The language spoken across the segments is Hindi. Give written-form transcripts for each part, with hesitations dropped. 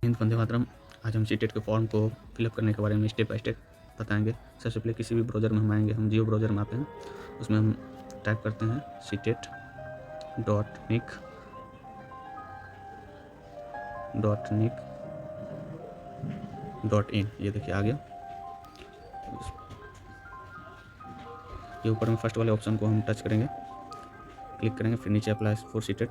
हिंद वंदे मातरम। आज हम सीटेट के फॉर्म को फिलअप करने के बारे में स्टेप बाय स्टेप बताएंगे। सबसे पहले किसी भी ब्राउज़र में हम आएंगे, हम जियो ब्राउज़र में आते हैं, उसमें हम टाइप करते हैं ctet.nic.in। ये देखिए आ गया। ये ऊपर में फर्स्ट वाले ऑप्शन को हम टच करेंगे, क्लिक करेंगे, फिर नीचे अप्लाई फॉर सीटेट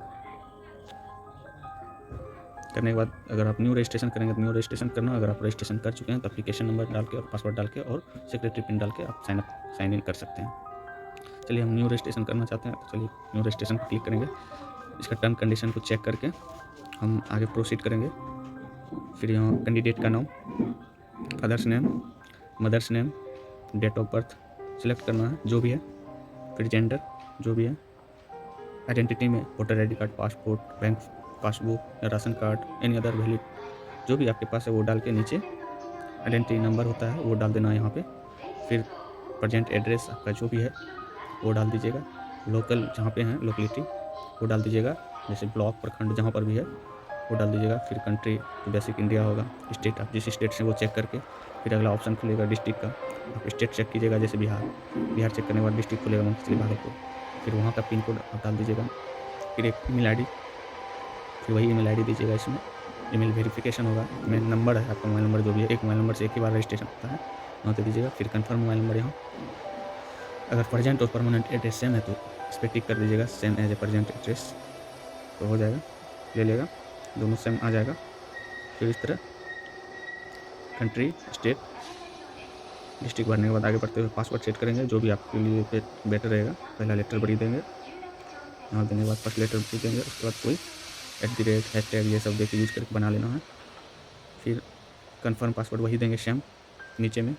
करने के बाद अगर आप न्यू रजिस्ट्रेशन करेंगे तो न्यू रजिस्ट्रेशन करना। अगर आप रजिस्ट्रेशन कर चुके हैं तो एप्लीकेशन नंबर डाल के और पासवर्ड डाल के और सेक्रेटरी पिन डाल के आप साइन इन कर सकते हैं। चलिए हम न्यू रजिस्ट्रेशन करना चाहते हैं तो चलिए न्यू रजिस्ट्रेशन पर क्लिक करेंगे। इसका टर्म कंडीशन को चेक करके हम आगे प्रोसीड करेंगे। फिर यहाँ कैंडिडेट का नाम, father's name, mother's name, date of birth select करना है जो भी है, फिर जेंडर जो भी है, आइडेंटिटी में voter I D card, passport, bank passbook या ration card, any other valid जो भी आपके पास है वो डाल के नीचे आइडेंटिटी नंबर होता है वो डाल देना है यहाँ पे। फिर प्रेजेंट एड्रेस आपका जो भी है वो डाल दीजिएगा। लोकल जहाँ पे हैं लोकेलिटी वो डाल दीजिएगा, जैसे ब्लॉक प्रखंड जहाँ पर भी है वो डाल दीजिएगा। फिर कंट्री तो बेसिक इंडिया होगा। स्टेट आप जिस स्टेट से वो चेक करके फिर अगला ऑप्शन खुलेगा डिस्ट्रिक्ट का, आप स्टेट चेक कीजिएगा, जैसे बिहार चेक करने के बाद डिस्ट्रिक्ट खुलेगा मंथली भागलपुर। फिर वहाँ का पिन कोड आप डाल दीजिएगा। फिर एक ईमेल आई डी, फिर वही ईमेल आईडी दीजिएगा। इसमें ईमेल वेरिफिकेशन होगा, मेन नंबर है आपका मोबाइल नंबर जो भी है, एक मोबाइल नंबर से एक ही बार रजिस्ट्रेशन होता है, वहाँ दे दीजिएगा। फिर कंफर्म मोबाइल नंबर यहाँ, अगर प्रेजेंट और परमानेंट एड्रेस सेम है तो इस पर टिक कर दीजिएगा, same as a present address, तो हो जाएगा, ले लेगा, दोनों सेम आ जाएगा। फिर इस तरह कंट्री, स्टेट, डिस्ट्रिक्ट भरने के बाद आगे बढ़ते हुए पासवर्ड सेट करेंगे जो भी आपके लिए बेटर रहेगा। पहला लेटर बड़ी देंगे, यहाँ देने के बाद फर्स्ट लेटर बड़ी देंगे, उसके बाद कोई @ हैशटैग ये सब देके यूज करके बना लेना है। फिर कंफर्म पासवर्ड वही देंगे सेम नीचे में।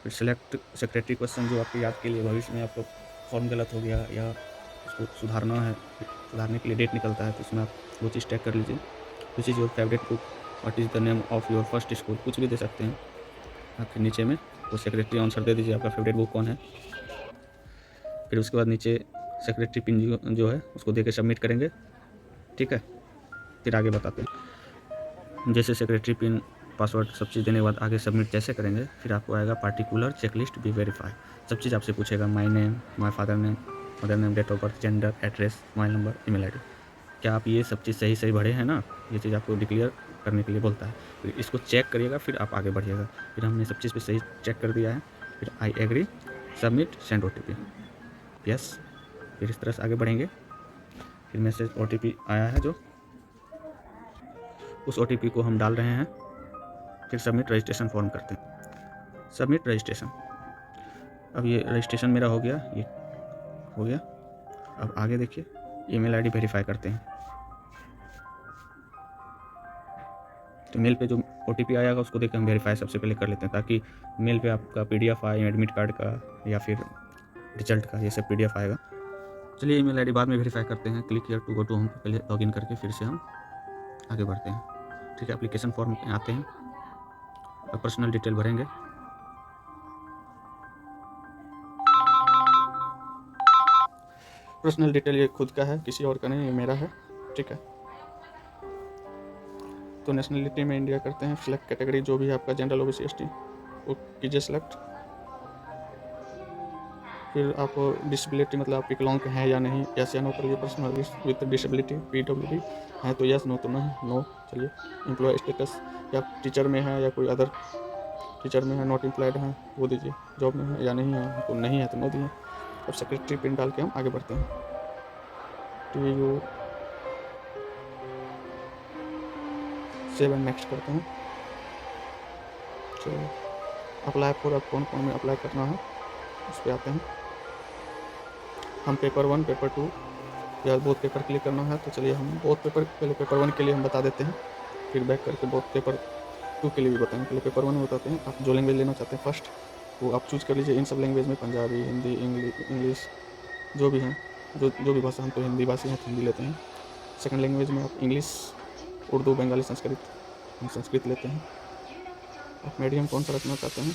फिर सेलेक्ट सेक्रेटरी क्वेश्चन जो आपके याद के लिए भविष्य में आपको फॉर्म गलत हो गया या उसको सुधारना है, सुधारने के लिए डेट निकलता है तो उसमें आप वो चीज़ टैग कर लीजिए। Which is your favourite book, what is the name of your first school, कुछ भी दे सकते हैं। फिर नीचे में वो सेक्रेटरी आंसर दे दीजिए, आपका फेवरेट बुक कौन है। फिर उसके बाद नीचे सेक्रेटरी पिन जो है उसको दे के सबमिट करेंगे। ठीक है, फिर आगे बताते हैं। जैसे सेक्रेटरी पिन, पासवर्ड सब चीज़ देने के बाद आगे सबमिट जैसे करेंगे फिर आपको आएगा पार्टिकुलर चेकलिस्ट बी वेरीफाई। सब चीज़ आपसे पूछेगा, my name, my father name, mother name, date of birth, gender, address, mobile number, email ID. क्या आप ये सब चीज़ सही भरे हैं ना, ये चीज़ आपको डिक्लेयर करने के लिए बोलता है। फिर इसको चेक करिएगा, फिर आप आगे बढ़िएगा। फिर हमने सब चीज़ पे सही चेक कर दिया है, फिर I agree, submit, send OTP, yes. फिर इस तरह से आगे बढ़ेंगे। फिर मैसेज OTP आया है जो, उस OTP को हम डाल रहे हैं। फिर सबमिट रजिस्ट्रेशन फॉर्म करते हैं, सबमिट रजिस्ट्रेशन। अब ये रजिस्ट्रेशन मेरा हो गया, ये हो गया। अब आगे देखिए ईमेल आईडी वेरीफाई करते हैं। तो मेल पे जो OTP आएगा उसको देख के हम वेरीफाई सबसे पहले कर लेते हैं, ताकि मेल पे आपका PDF आए एडमिट कार्ड का या फिर रिजल्ट का, ये सब PDF आएगा। चलिए ईमेल आईडी बाद में वेरीफाई करते हैं। Click here to go to home पे पहले लॉगिन करके फिर से हम आगे बढ़ते हैं। ठीक है, एप्लीकेशन फॉर्म पे आते हैं, अब पर्सनल डिटेल भरेंगे। पर्सनल डिटेल ये खुद का है, किसी और का नहीं, ये मेरा है। ठीक है, तो नेशनलिटी में इंडिया करते हैं। सिलेक्ट कैटेगरी जो भी है आपका, जनरल, OBC, ST वो कीजिए सिलेक्ट। फिर आप डिसेबिलिटी मतलब आप विकलांग हैं या नहीं, यस या नो करिए। पर्सनल विद डिसेबिलिटी PWD है तो यस, नो तो नहीं, नो। चलिए एम्प्लॉय स्टेटस, या टीचर में है या कोई अदर टीचर में है, नॉट एम्प्लॉयड है वो दीजिए, जॉब में है या नहीं है तो नहीं है तो नो दिए। अब सेक्रेटरी पिन डाल के हम आगे बढ़ते हैं। TU सेव एंड नेक्स्ट करते हैं। चलिए अप्लाई फॉर, अब कौन कौन में अप्लाई करना है उस पर आते हैं। हम पेपर 1, पेपर 2 या बोथ पेपर के लिए करना है तो चलिए हम बोथ पेपर, पहले पेपर 1 के लिए हम बता देते हैं, फिर बैक करके बोथ पेपर 2 के लिए भी बताएंगे। पहले पेपर 1 में बताते हैं। आप जो लैंग्वेज लेना चाहते हैं फर्स्ट वो आप चूज़ कर लीजिए। इन सब लैंग्वेज में पंजाबी, हिंदी, इंग्लिश जो भी हैं, जो भी भाषा, हम तो हिंदी भाषी हैं तो हिंदी लेते हैं। सेकंड लैंग्वेज में आप इंग्लिश, उर्दू, बंगाली, संस्कृत, हम संस्कृत लेते हैं। आप मीडियम कौन सा रखना चाहते हैं?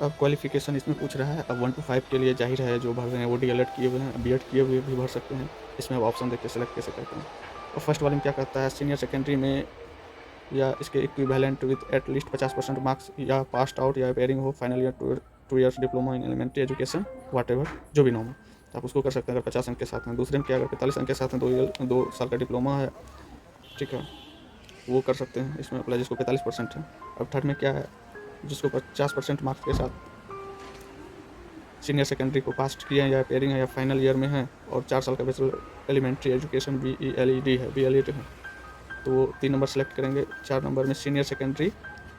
अब क्वालिफ़िकेशन इसमें पूछ रहा है। अब 1 to 5 के लिए ज़ाहिर है जो भर रहे हैं वो डीएलएड किए हुए हैं, बीएड किए हुए भी भर सकते हैं। इसमें अब ऑप्शन देखिए सेलेक्ट कैसे करते हैं। और फर्स्ट वाले में क्या कहता है, सीनियर सेकेंडरी में या इसके equivalent with at least 50% marks या पास्ड आउट या अपेयरिंग हो final year 2 years diploma in elementary education whatever, जो भी नाम हो तो आप उसको कर सकते हैं अगर 50 अंक के साथ हैं। दूसरे में क्या, अगर 45 अंक के साथ हैं, 2 साल का डिप्लोमा है, ठीक है, वो कर सकते हैं इसमें अप्लाई, जिसको 45% है। अब थर्ड में क्या है, जिसको 50% मार्क्स के साथ सीनियर सेकेंडरी को पास किए हैं या अपेयरिंग है या फाइनल ईयर में है और 4 साल का बैचलर एलिमेंट्री एजुकेशन BELED है, तो वो 3 नंबर सेलेक्ट करेंगे। 4 नंबर में सीनियर सेकेंडरी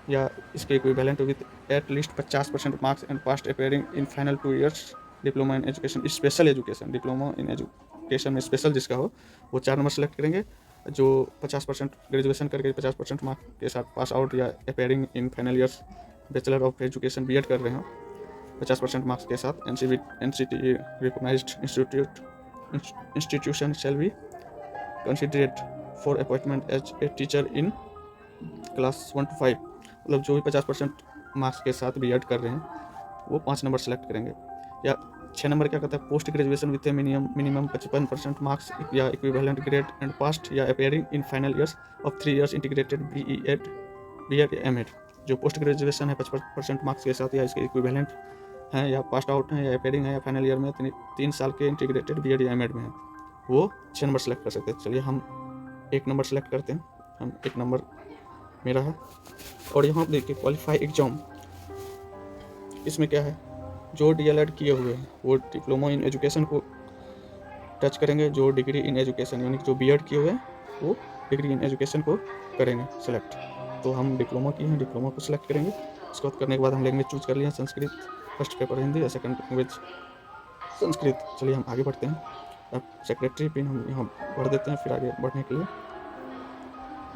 या इसके equivalent with at least 50% marks and past appearing in final 2 years diploma in education, special education, diploma in education में स्पेशल जिसका हो वो 4 नंबर सेलेक्ट करेंगे। जो 50% ग्रेजुएशन करके 50% मार्क्स के साथ पास आउट या appearing in final years bachelor of education BEd कर रहे हैं 50% मार्क्स के साथ, NCTE recognised institution shall be considered for appointment as a teacher in class 1 to 5, मतलब जो भी 50% मार्क्स के साथ BEd कर रहे हैं वो 5 नंबर सेलेक्ट करेंगे। या 6 नंबर क्या कहता है, post graduation with A minimum 55% marks या इक्विवेलेंट ग्रेड एंड पास्ट या appearing in final years of 3 years integrated BEd MAd, जो पोस्ट ग्रेजुएशन है 55% मार्क्स के साथ या इसके इक्विवेलेंट हैं या पास्ट आउट हैं या अपेयरिंग है या फाइनल ईयर में 3 साल के इंटीग्रेटेड BEd या MAd में है, वो 6 नंबर सेलेक्ट कर सकते हैं। चलिए हम 1 नंबर सेलेक्ट करते हैं, हम 1 नंबर मेरा है। और यहाँ पर देखिए क्वालिफाई एग्जाम, इसमें क्या है, जो DLED किए हुए हैं वो डिप्लोमा इन एजुकेशन को टच करेंगे, जो डिग्री इन एजुकेशन यानी कि जो BEd किए हुए हैं वो डिग्री इन एजुकेशन को करेंगे सेलेक्ट। तो हम डिप्लोमा किए हैं, डिप्लोमा को सिलेक्ट करेंगे। उसके बाद करने के बाद हम लैंग्वेज चूज़ कर लिए संस्कृत, फर्स्ट पेपर हिंदी या सेकंड लैंग्वेज संस्कृत। चलिए हम आगे बढ़ते हैं। अब सेक्रेटरी पिन हम यहाँ भर देते हैं, फिर आगे बढ़ने के लिए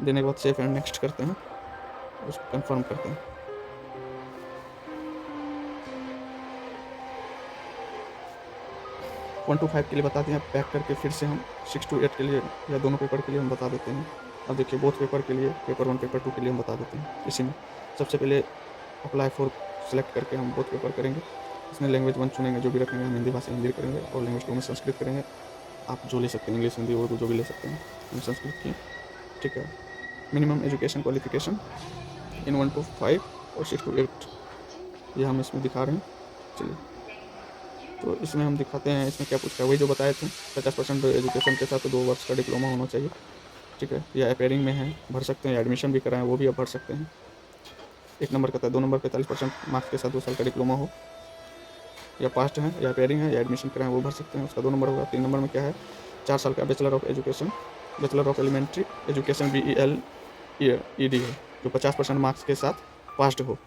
देने के बाद सेव एंड नेक्स्ट करते हैं, उसको कंफर्म करते हैं। 1 to 5 के लिए बता दें, पैक करके फिर से हम 6 to 8 के लिए या दोनों पेपर के लिए हम बता देते हैं। अब देखिए बोथ पेपर के लिए, पेपर 1 पेपर 2 के लिए हम बता देते हैं। इसी में सबसे पहले अप्लाई फॉर सेलेक्ट करके हम बोथ पेपर करेंगे। इसमें लैंग्वेज 1 चुनेंगे, जो भी रखेंगे, हम हिंदी भाषा हिंदी करेंगे और लैंग्वेज 2 में संस्कृत करेंगे। आप जो ले सकते हैं, इंग्लिश हिंदी उर्दू जो भी ले सकते हैं, हम संस्कृत की, ठीक है। Minimum education qualification in 1 to 5 और 6 to 8 ये हम इसमें दिखा रहे हैं। चलिए तो इसमें हम दिखाते हैं, इसमें क्या पूछता है, वही जो बताए थे 50% एजुकेशन के साथ 2 वर्ष का डिप्लोमा होना चाहिए, ठीक है, या अपेयरिंग में है भर सकते हैं, या एडमिशन भी कराएं वो भी आप भर सकते हैं। 1 नंबर कहता है 2 नंबर 45% मार्क्स के साथ 2 साल का डिप्लोमा हो, या पास्ट है या अपेयरिंग है या एडमिशन कराएं वो भर सकते हैं, उसका 2 नंबर होगा। 3 नंबर में क्या है, 4 साल का bachelor of education, bachelor of elementary education BELED है, जो 50% मार्क्स के साथ पास्ट हो,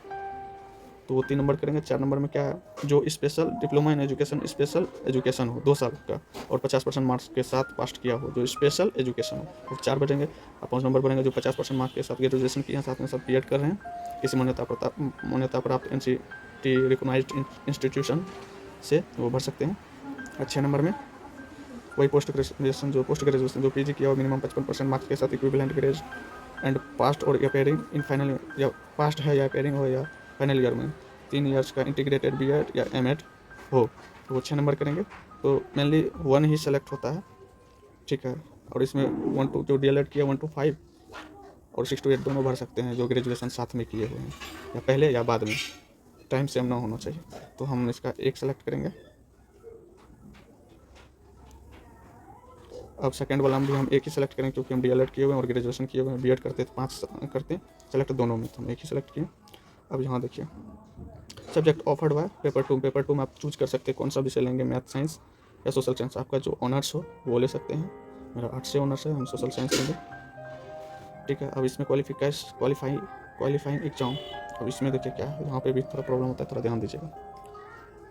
तो वो 3 नंबर करेंगे। 4 नंबर में क्या है, जो special diploma in education special education हो 2 साल का और 50% मार्क्स के साथ पास किया हो, जो स्पेशल एजुकेशन हो, वो 4 बचेंगे। और 5 नंबर बनेंगे जो 50% मार्क्स के साथ ग्रेजुएशन किए हैं, साथ में सब BEd कर रहे हैं किसी मान्यता प्राप्त NCTE रिकॉग्नाइज्ड इंस्टीट्यूशन से, वो भर सकते हैं। और 6 नंबर में वही पोस्ट ग्रेजुएशन जो PG किया हो, मिनिमम 55% मार्क्स के साथ इक्विवेलेंट ग्रेड एंड पास्ट और अपेयरिंग इन फाइनल, या पास्ट है या अपेयरिंग हो या फाइनल ईयर में 3 ईयर्स का इंटीग्रेटेड BEd या MAd हो, तो वो 6 नंबर करेंगे। तो मेनली 1 ही सेलेक्ट होता है, ठीक है। और इसमें 1 to जो DLED किया 1 to 5 और 6 to 8 दोनों भर सकते हैं, जो ग्रेजुएशन साथ में किए हुए हैं, या पहले या बाद में, टाइम सेम ना होना चाहिए। तो हम इसका 1 सेलेक्ट करेंगे। अब सेकंड वाला भी हम 1 ही सेलेक्ट करेंगे, क्योंकि हम DLED किए हुए हैं और ग्रेजुएशन किए हुए हैं, BEd करते तो 5 करते हैं सेलेक्ट दोनों में, तो हम 1 ही सेलेक्ट किए। अब यहाँ देखिए सब्जेक्ट ऑफर्ड हुआ है पेपर 2 में आप चूज कर सकते हैं कौन सा विषय लेंगे, मैथ साइंस या सोशल साइंस, आपका जो ऑनर्स हो वो ले सकते हैं। मेरा आर्ट्स से ऑनर्स है, हम सोशल साइंस लेंगे, ठीक है। अब इसमें क्वालिफाइंग एग्जाम, अब इसमें देखिए क्या है, यहाँ पे भी थोड़ा प्रॉब्लम होता है, थोड़ा ध्यान दीजिएगा।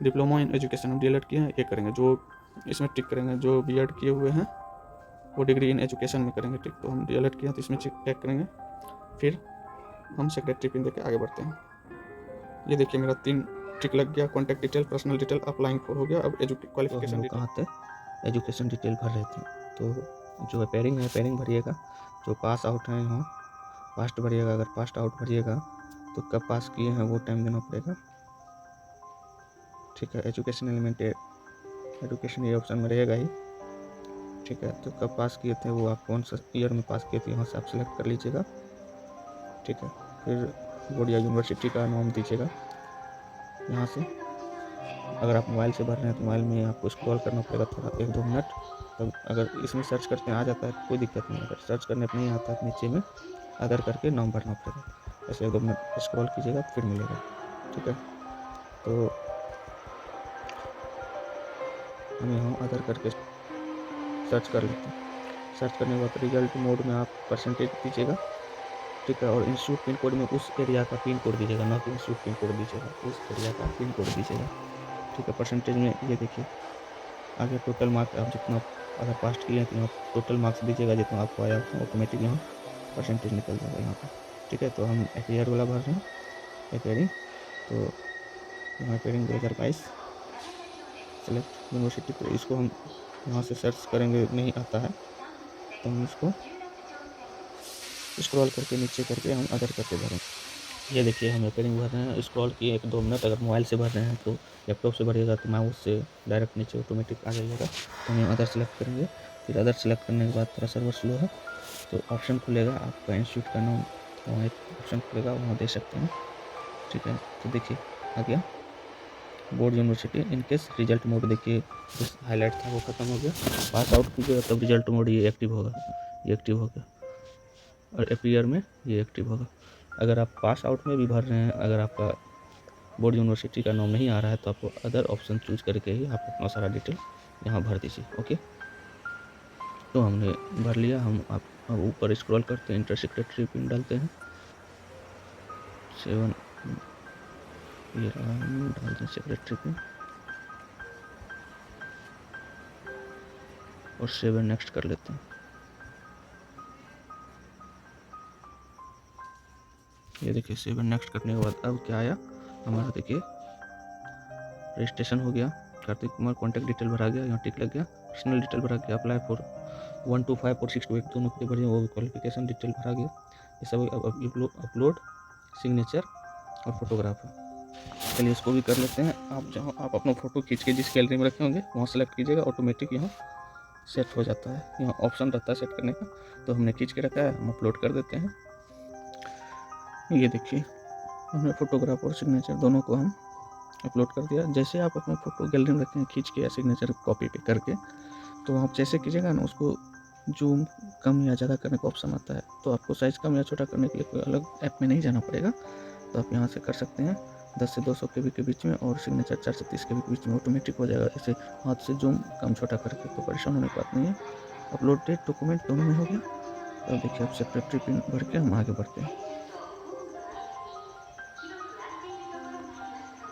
डिप्लोमा इन एजुकेशन हम DLED किए हैं, ये करेंगे, जो इसमें टिक करेंगे, जो BEd किए हुए हैं वो डिग्री इन एजुकेशन में करेंगे, टिक। तो हम DLED किए हैं तो इसमें टिक करेंगे, फिर हम सेक्रेटरी पिन देके आगे बढ़ते हैं। ये देखिए मेरा 3 टिक लग गया, contact detail, personal detail, applying for हो गया। अब क्वालिफिकेशन तो कहाँ थे एजुकेशन डिटेल भर रहे थे, तो जो अपेयरिंग है अपेयरिंग भरिएगा, जो पास आउट है यहाँ पास्ट भरिएगा, अगर पास्ट आउट भरिएगा तो कब पास किए हैं वो टाइम देना पड़ेगा, ठीक है। एजुकेशन एलिमेंट एजुकेशन ये ऑप्शन में रहेगा ही, ठीक है। तो कब पास किए थे वो, आप कौन सा ईयर में पास किए थे, यहाँ से आप सिलेक्ट कर लीजिएगा, ठीक है। फिर बोर्ड या यूनिवर्सिटी का नाम दीजिएगा यहाँ से। अगर आप मोबाइल से भर रहे हैं तो मोबाइल में आपको स्क्रॉल करना पड़ेगा थोड़ा 1-2 मिनट। तब अगर इसमें सर्च करते हैं आ जाता है तो कोई दिक्कत नहीं है। अगर सर्च करने पर नहीं आता है नीचे में अदर करके नाम भरना पड़ेगा। ऐसे 1-2 मिनट स्क्रॉल कीजिएगा फिर मिलेगा, ठीक है। तो हम यहाँ अदर करके सर्च कर लेते हैं। सर्च करने के बाद रिजल्ट मोड में आप परसेंटेज दीजिएगा, ठीक है। और इंस्टीट्यूट पिन कोड में उस एरिया का पिन कोड दीजिएगा, ना कि इंस्टीट्यूट पिन कोड दीजिएगा, उस एरिया का पिन कोड दीजिएगा, ठीक है। परसेंटेज में ये देखिए आगे टोटल मार्क्स आप जितना अगर पास्ट किए हैं तो यहाँ टोटल मार्क्स दीजिएगा, जितना आपको आया तो ऑटोमेटिक यहाँ परसेंटेज निकल जाएगा यहाँ पर, ठीक है। तो हम एपियर वाला भर रहे हैं, एपियरिंग। तो यहाँ एपियरिंग 2022 सेलेक्ट यूनिवर्सिटी। तो इसको हम यहाँ से सर्च करेंगे, नहीं आता है तो हम इसको स्क्रॉल करके नीचे करके हम अदर करके भरेंगे। ये देखिए हम एपियरिंग भर रहे हैं, स्क्रॉल किए 1-2 मिनट। अगर मोबाइल से भर रहे हैं तो लैपटॉप से भरिएगा तो माउस से डायरेक्ट नीचे ऑटोमेटिक आ जाइएगा। तो हम अदर सेलेक्ट करेंगे। फिर अदर सेलेक्ट करने के बाद थोड़ा सर्वर स्लो है तो ऑप्शन खुलेगा आपका इंस्टीट्यूट का नाम, वहाँ एक ऑप्शन खुलेगा, वहाँ दे सकते हैं, ठीक है। तो देखिए आ गया board university. In case result mode देखिए हाईलाइट था वो ख़त्म हो गया। पास आउट कीजिएगा तब रिजल्ट मोड ये एक्टिव होगा, ये एक्टिव हो गया। और एपियर में ये एक्टिव होगा। अगर आप पास आउट में भी भर रहे हैं, अगर आपका बोर्ड यूनिवर्सिटी का नाम नहीं आ रहा है तो आपको अदर ऑप्शन चूज करके ही आप अपना सारा डिटेल यहाँ भर दीजिए, ओके। तो हमने भर लिया। हम आप ऊपर स्क्रॉल करते हैं, इंटर सेक्रेटरी पिन डालते हैं 7, ये रहा, हम डालते हैं सेक्रेटरी पिन और 7 नेक्स्ट कर लेते हैं। ये देखिए 7 नेक्स्ट करने के बाद अब क्या आया हमारा, देखिए रजिस्ट्रेशन हो गया, कार्तिक कुमार, कॉन्टैक्ट डिटेल भरा गया, यहाँ टिक लग गया, पर्सनल डिटेल भरा गया, अप्लाई फॉर 1 to 5 और 6 to 8 दोनों के लिए भरिए, वो क्वालिफिकेशन डिटेल भरा गया। ये सब अपलोड सिग्नेचर और फोटोग्राफ है। चलिए इसको भी कर लेते हैं। आप जहाँ आप अपना फ़ोटो खींच के जिस गैलरी में रखे होंगे वहाँ सेलेक्ट कीजिएगा, ऑटोमेटिक यहाँ सेट हो जाता है। यहाँ ऑप्शन रहता है सेट करने का, तो हमने खींच के रखा है, हम अपलोड कर देते हैं। ये देखिए हमने फोटोग्राफ और सिग्नेचर दोनों को हम अपलोड कर दिया। जैसे आप अपना फ़ोटो गैलरी में रखें खींच के या सिग्नेचर कॉपी पे करके, तो आप जैसे कीजिएगा ना उसको जूम कम या ज़्यादा करने का ऑप्शन आता है। तो आपको साइज़ कम या छोटा करने के लिए कोई अलग ऐप में नहीं जाना पड़ेगा, तो आप यहाँ से कर सकते हैं 10 से 200 KB के बीच में, और सिग्नेचर 4 से 30 KB के बीच में ऑटोमेटिक हो जाएगा। इसे हाथ से जूम कम छोटा करके, तो परेशान होने की बात नहीं है। अपलोडेड डॉक्यूमेंट दोनों में हो गया। तो देखिए अब सेक्रेटरी पिन भर के हम आगे बढ़ते हैं।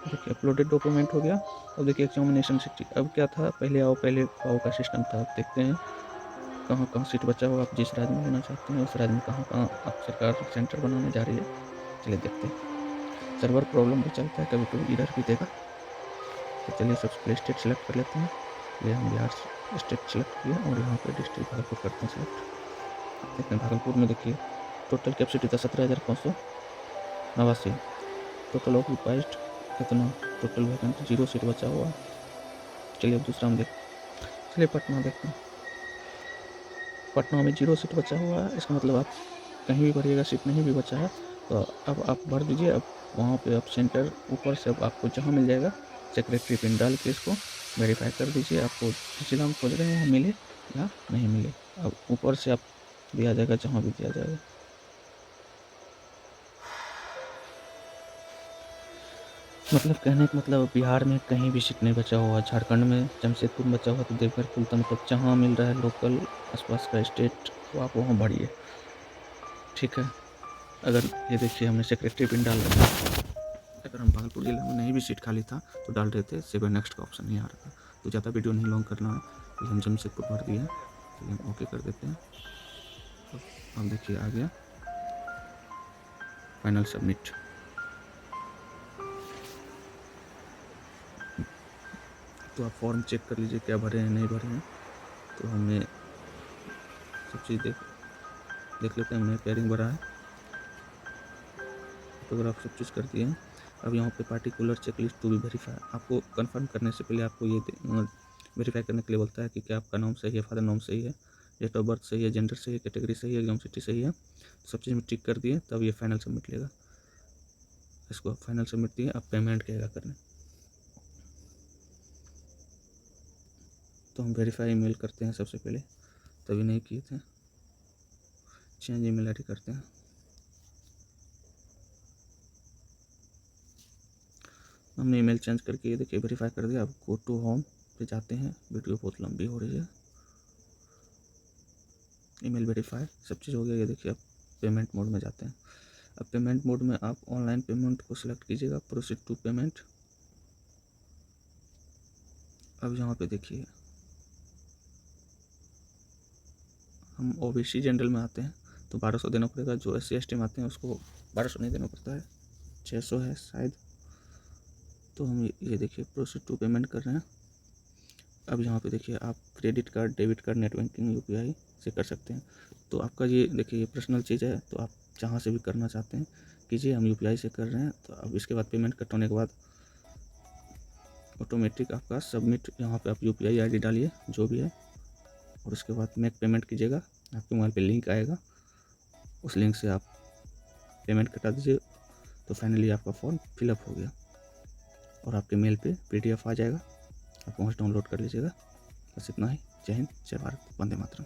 देखिए अपलोडेड डॉक्यूमेंट हो गया। अब देखिए एग्जामिनेशन सिटी। अब क्या था, पहले आओ पहले पाओ का सिस्टम था। अब देखते हैं कहाँ कहाँ सीट बचा हुआ, आप जिस राज्य में लेना चाहते हैं उस राज्य में कहाँ कहाँ आप सरकार सेंटर बनाने जा रही है। चलिए देखते हैं। सर्वर प्रॉब्लम भी चलता है, कभी कभी एरर भी देगा। तो चलिए सबसे पहले स्टेट सेलेक्ट कर लेते हैं। ये हम बिहार स्टेट सेलेक्ट किया और यहाँ पर डिस्ट्रिक्ट भागलपुर करते हैं सेलेक्ट। देखते हैं भागलपुर में देखिए टोटल कैपेसिटी था 17,589। टोटल ऑक्यूपाइड कितना, टोटल वैकेंट 0 सीट बचा हुआ। चलिए अब दूसरा हम चलिए पटना देखते हैं। पटना में 0 सीट बचा हुआ है, इसका मतलब आप कहीं भी भरिएगा, सीट नहीं भी बचा है तो अब आप भर दीजिए। अब वहाँ पे आप सेंटर ऊपर से अब आपको जहाँ मिल जाएगा सेक्रेटरी पिन डाल के इसको वेरीफाई कर दीजिए, आपको जिस जिला में खोज रहे हैं वहाँ मिले या नहीं मिले। अब ऊपर से आप दिया जाएगा जहाँ भी दिया जाएगा। मतलब कहने का मतलब बिहार में कहीं भी सीट नहीं बचा हुआ, झारखंड में जमशेदपुर में बचा हुआ तो देवघर खुलता, मतलब जहाँ मिल रहा है लोकल आसपास का स्टेट तो आप वहाँ भरिए, ठीक है। अगर ये देखिए हमने सेक्रेटरी पिन डाल रखा है। अगर हम भागलपुर जिले में नहीं भी सीट खाली था तो डाल रहे थे, 7 नेक्स्ट का ऑप्शन नहीं आ रहा था। तो ज़्यादा वीडियो नहीं लॉन्ग करना है, तो हम जमशेदपुर भर दिए। चलिए हम ओके कर देते हैं। तो हम देखिए आ गया फाइनल सबमिट। तो आप फॉर्म चेक कर लीजिए क्या भरे हैं नहीं भरे हैं। तो हमने सब चीज़ देख लेते हैं। हमने पेयरिंग भरा है, फोटोग्राफ सब चीज़ कर दिए हैं। अब यहाँ पे particular checklist to be verify, आपको कंफर्म करने से पहले आपको ये वेरीफाई करने के लिए बोलता है कि क्या आपका नाम सही है, फादर नाम सही है, डेट ऑफ बर्थ सही है, जेंडर सही है, कैटेगरी सही है, एग्जाम सिटी सही है, सब चीज़ में टिक कर दिए तब ये फाइनल सबमिट लेगा। इसको फाइनल सबमिट दिए, अब पेमेंट कहेगा करने। तो हम वेरीफाई ईमेल करते हैं सबसे पहले, तभी नहीं किए थे। चेंज ईमेल आईडी करते हैं। हमने ईमेल चेंज करके ये देखिए वेरीफाई कर दिया। अब गो टू होम पे जाते हैं, वीडियो बहुत लंबी हो रही है। ईमेल वेरीफाई सब चीज़ हो गया। ये देखिए अब पेमेंट मोड में जाते हैं। अब पेमेंट मोड में आप ऑनलाइन पेमेंट को सिलेक्ट कीजिएगा, प्रोसीड टू पेमेंट। अब यहाँ पे देखिए हम ओबीसी जनरल में आते हैं तो 1200 देना पड़ेगा। जो SC ST में आते हैं उसको 1200 नहीं देना पड़ता है, 600 है शायद। तो हम ये देखिए प्रोसीड टू पेमेंट कर रहे हैं। अब यहाँ पे देखिए आप credit card, debit card, net banking, UPI से कर सकते हैं। तो आपका ये देखिए ये पर्सनल चीज़ है, तो आप जहाँ से भी करना चाहते हैं कीजिए। हम UPI से कर रहे हैं। तो अब इसके बाद पेमेंट कट होने के बाद ऑटोमेटिक आपका सबमिट, यहाँ पे आप UPI ID डालिए जो भी है, और उसके बाद मेक पेमेंट कीजिएगा। आपके मोबाइल पे लिंक आएगा, उस लिंक से आप पेमेंट कटा दीजिए। तो फाइनली आपका फॉर्म फिलअप हो गया और आपके मेल पे PDF आ जाएगा। आप वहाँ से डाउनलोड कर लीजिएगा। बस इतना ही। जय हिंद, जय भारत, वंदे मातरम।